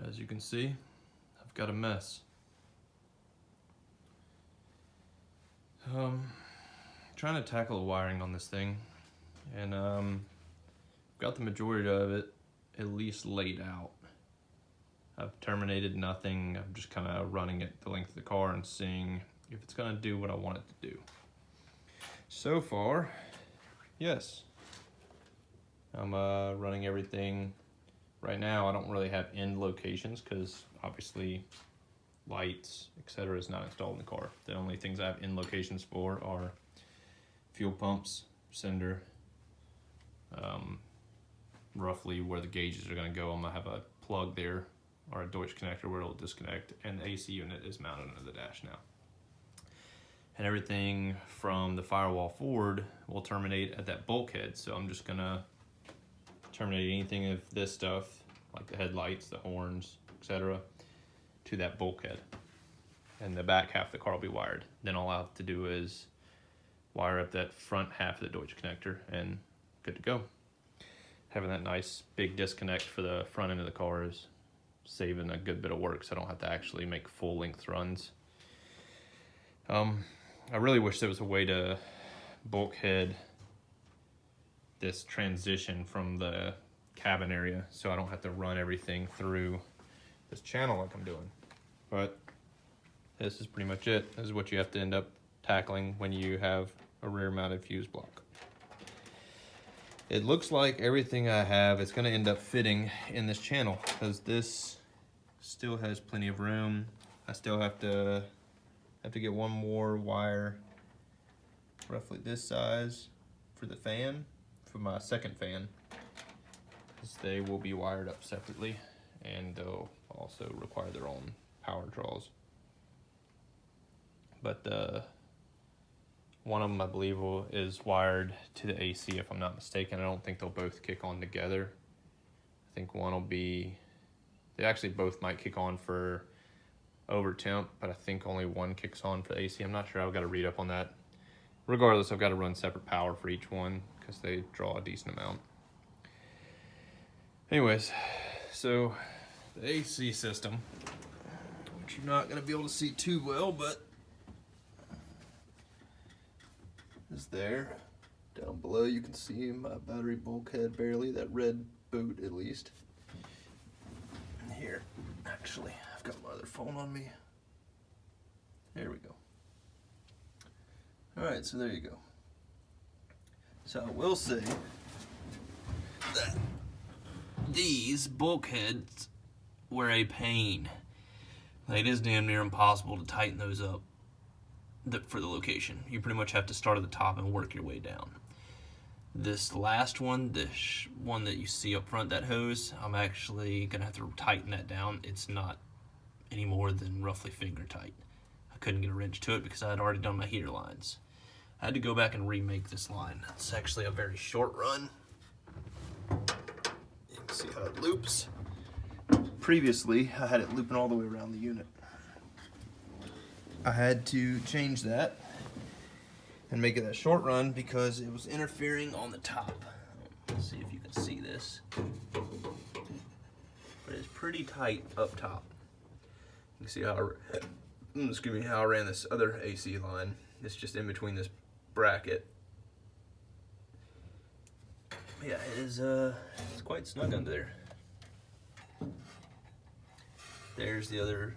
As you can see, I've got a mess. Trying to tackle the wiring on this thing, and got the majority of it at least laid out. I've terminated nothing. I'm just kind of running it the length of the car and seeing if it's going to do what I want it to do. So far, yes. I'm running everything. Right now, I don't really have end locations because obviously lights, etc. is not installed in the car. The only things I have end locations for are fuel pumps, sender, roughly where the gauges are going to go. I'm going to have a plug there or a Deutsch connector where it'll disconnect, and the AC unit is mounted under the dash now. And everything from the firewall forward will terminate at that bulkhead, so I'm just going to terminate anything of this stuff, like the headlights, the horns, etc., to that bulkhead. And the back half of the car will be wired. Then all I have to do is wire up that front half of the Deutsch connector and good to go. Having that nice big disconnect for the front end of the car is saving a good bit of work, so I don't have to actually make full length runs. I really wish there was a way to bulkhead this transition from the cabin area so I don't have to run everything through this channel like I'm doing. But this is pretty much it. This is what you have to end up tackling when you have a rear mounted fuse block. It looks like everything I have is going to end up fitting in this channel because this still has plenty of room. I still have to get one more wire roughly this size for the fan, for my second fan, because they will be wired up separately and they'll also require their own power draws. But one of them, I believe, is wired to the AC, if I'm not mistaken. I don't think they'll both kick on together. I think one will be, they actually both might kick on for over temp, but I think only one kicks on for the AC. I'm not sure. I've got to read up on that. Regardless, I've got to run separate power for each one because they draw a decent amount. Anyways, so the AC system, which you're not going to be able to see too well, but is there. Down below you can see my battery bulkhead barely, that red boot at least. Here, actually, I've got my other phone on me. There we go. Alright, so there you go. So I will say that these bulkheads were a pain. Like, it is damn near impossible to tighten those up for the location. You pretty much have to start at the top and work your way down. This last one, this one that you see up front, that hose, I'm actually gonna have to tighten that down. It's not any more than roughly finger tight. I couldn't get a wrench to it because I had already done my heater lines. I had to go back and remake this line. It's actually a very short run. You can see how it loops. Previously, I had it looping all the way around the unit. I had to change that and make it a short run because it was interfering on the top. Let's see if you can see this. But it's pretty tight up top. You can see how I ran this other AC line. It's just in between this bracket. Yeah, it is it's quite snug under there. There's the other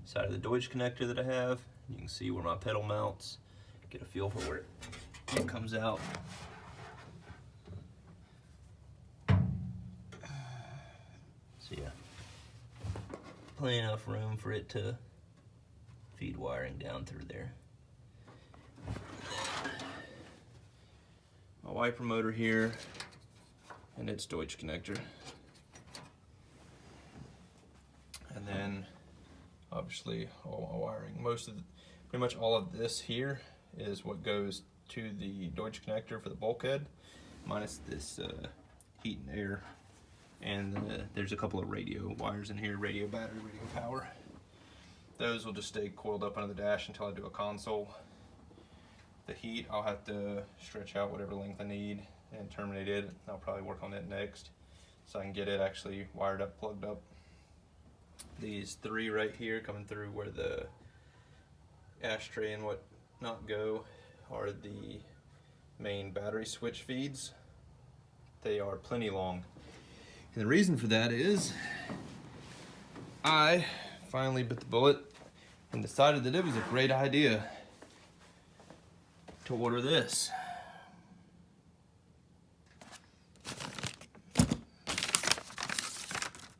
side of the Deutsch connector that I have. You can see where my pedal mounts. Get a feel for where it comes out. So yeah, plenty enough room for it to feed wiring down through there. My wiper motor here and its Deutsch connector. And then obviously all my wiring. Pretty much all of this here is what goes to the Deutsch connector for the bulkhead, minus this heat and air. And there's a couple of radio wires in here, radio battery, radio power. Those will just stay coiled up under the dash until I do a console. The heat, I'll have to stretch out whatever length I need and terminate it. I'll probably work on it next so I can get it actually wired up, plugged up. These three right here coming through where the ashtray and whatnot go are the main battery switch feeds. They are plenty long. And the reason for that is I finally bit the bullet and decided that it was a great idea to order this.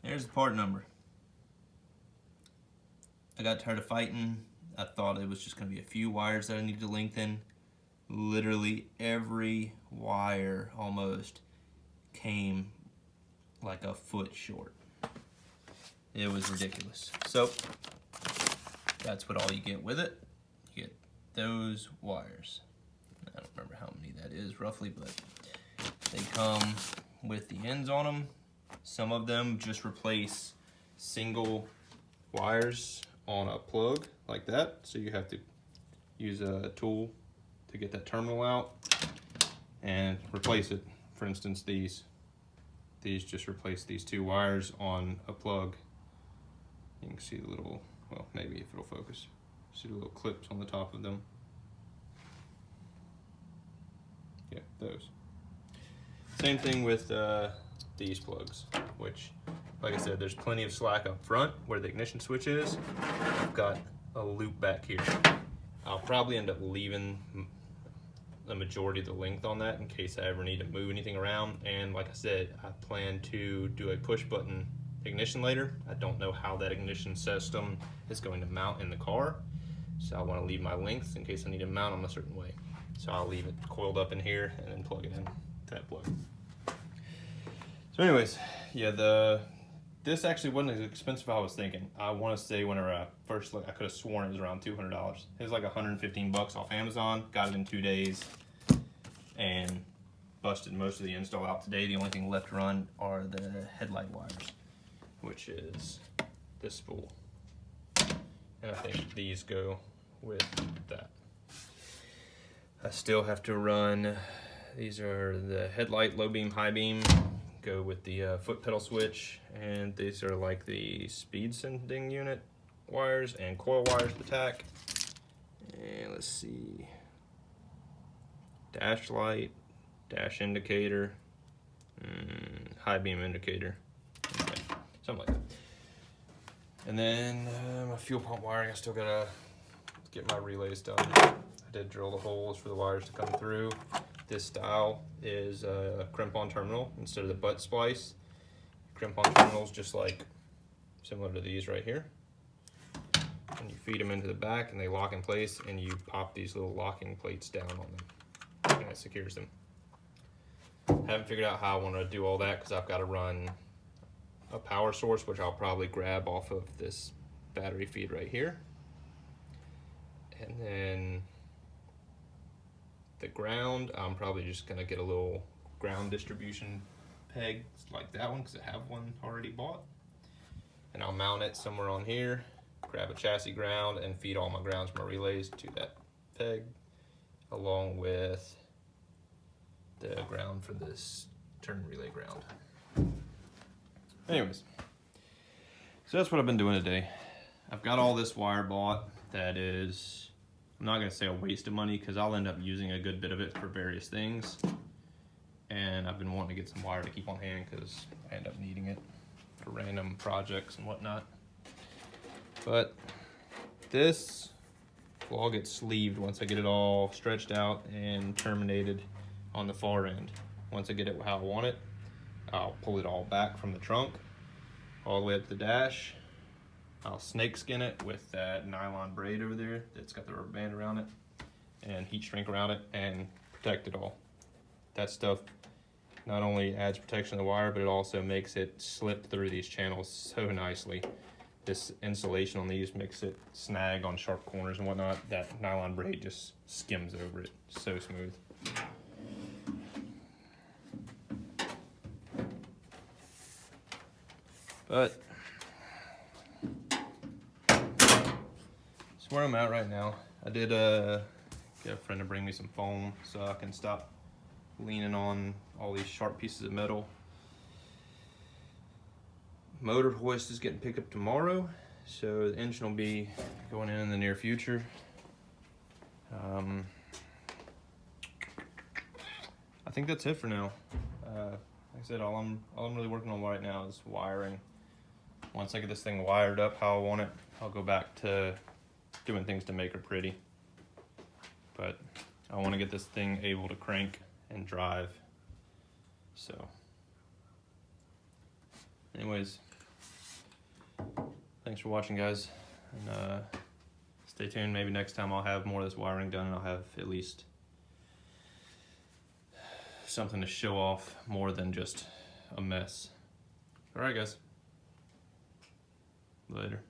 There's the part number. I got tired of fighting. I thought it was just going to be a few wires that I needed to lengthen. Literally every wire almost came like a foot short. It was ridiculous. So that's what all you get with it. You get those wires. I don't remember how many that is roughly, but they come with the ends on them. Some of them just replace single wires on a plug like that, so you have to use a tool to get that terminal out and replace it. For instance, these just replace these two wires on a plug. You can see the little, well, maybe if it'll focus, see the little clips on the top of them. Yeah, those. Same thing with these plugs, which, like I said, there's plenty of slack up front where the ignition switch is. I've got a loop back here. I'll probably end up leaving the majority of the length on that in case I ever need to move anything around. And like I said, I plan to do a push button ignition later. I don't know how that ignition system is going to mount in the car, so I want to leave my length in case I need to mount them a certain way. So I'll leave it coiled up in here and then plug it in to that plug. So anyways, yeah, this actually wasn't as expensive as I was thinking. I want to say whenever I first looked, I could have sworn it was around $200. It was like 115 bucks off Amazon. Got it in 2 days and busted most of the install out today. The only thing left to run are the headlight wires, which is this spool. And I think these go with that. I still have to run, these are the headlight, low beam, high beam, go with the foot pedal switch, and these are like the speed sending unit wires and coil wires to the tack. And let's see, dash light, dash indicator, high beam indicator, okay, something like that. And then my fuel pump wiring, I still gotta get my relays done. I did drill the holes for the wires to come through. This style is a crimp-on terminal instead of the butt splice. Crimp-on terminals just like similar to these right here. And you feed them into the back and they lock in place, and you pop these little locking plates down on them and it secures them. Haven't figured out how I want to do all that because I've got to run a power source, which I'll probably grab off of this battery feed right here. And then the ground, I'm probably just gonna get a little ground distribution peg like that one because I have one already bought. And I'll mount it somewhere on here, grab a chassis ground, and feed all my grounds from my relays to that peg, along with the ground for this turn relay ground. Anyways, so that's what I've been doing today. I've got all this wire bought that is, I'm not gonna say a waste of money because I'll end up using a good bit of it for various things. And I've been wanting to get some wire to keep on hand because I end up needing it for random projects and whatnot. But this will all get sleeved once I get it all stretched out and terminated on the far end. Once I get it how I want it, I'll pull it all back from the trunk all the way up to the dash. I'll snake skin it with that nylon braid over there that's got the rubber band around it and heat shrink around it and protect it all. That stuff not only adds protection to the wire, but it also makes it slip through these channels so nicely. This insulation on these makes it snag on sharp corners and whatnot. That nylon braid just skims over it, so smooth. But that's where I'm at right now. I did get a friend to bring me some foam so I can stop leaning on all these sharp pieces of metal. motor hoist is getting picked up tomorrow, so the engine will be going in the near future. I think that's it for now. Like I said, all I'm really working on right now is wiring. Once I get this thing wired up how I want it, I'll go back to doing things to make her pretty. But I want to get this thing able to crank and drive. So anyways, thanks for watching, guys, and stay tuned. Maybe next time I'll have more of this wiring done and I'll have at least something to show off more than just a mess. All right, guys. Later.